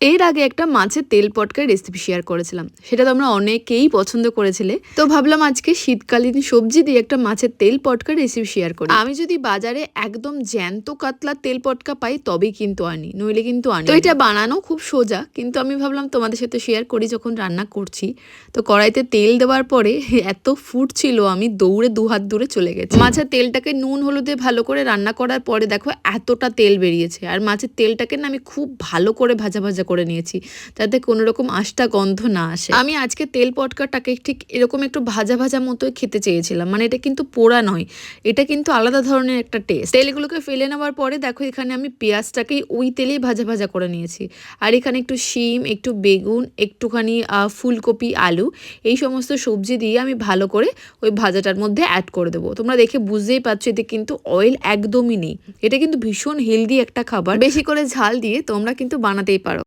এর আগে একটা মাছের তেল পটকার রেসিপি শেয়ার করেছিলাম, সেটা তোমরা অনেকেই পছন্দ করেছিলে। তো ভাবলাম আজকে শীতকালীন সবজি দিয়ে একটা মাছের তেল পটকার রেসিপি শেয়ার করি। আমি যদি বাজারে একদম জ্যান্ত কাতলার তেল পটকা পাই তবেই কিন্তু আনি, নইলে কিন্তু আনি। তো এটা বানানো খুব সোজা, কিন্তু আমি ভাবলাম তোমাদের সাথে শেয়ার করি যখন রান্না করছি। তো কড়াইতে তেল দেওয়ার পরে এত ফুটছিল, আমি দৌড়ে হাত দূরে চলে গেছি। মাছের তেলটাকে নুন হলুদে ভালো করে রান্না করার পরে দেখো এতটা তেল বেরিয়েছে। আর মাছের তেলটাকে না আমি খুব ভালো করে ভাজা ভাজা করে নিয়েছি, যাতে কোনো রকম আষ্টা গন্ধ না আসে। আমি আজকে তেল পটকাটাকে ঠিক এরকম একটু ভাজা ভাজা মতোই খেতে চেয়েছিলাম, মানে এটা কিন্তু পোড়া নয়, এটা কিন্তু আলাদা ধরনের একটা টেস্ট। তেলগুলোকে ফেলে নেওয়ার পরে দেখো এখানে আমি পেঁয়াজটাকেই ওই তেলেই ভাজা ভাজা করে নিয়েছি। আর এখানে একটু শিম, একটু বেগুন, একটুখানি ফুলকপি, আলু, এই সমস্ত সবজি দিয়ে আমি ভালো করে ওই ভাজাটার মধ্যে অ্যাড করে দেবো। তোমরা দেখে বুঝতেই পারছো এতে কিন্তু অয়েল একদমই নেই। এটা কিন্তু ভীষণ হেলদি একটা খাবার, বেশি করে ঝাল দিয়ে তোমরা কিন্তু বানাতেই পারো।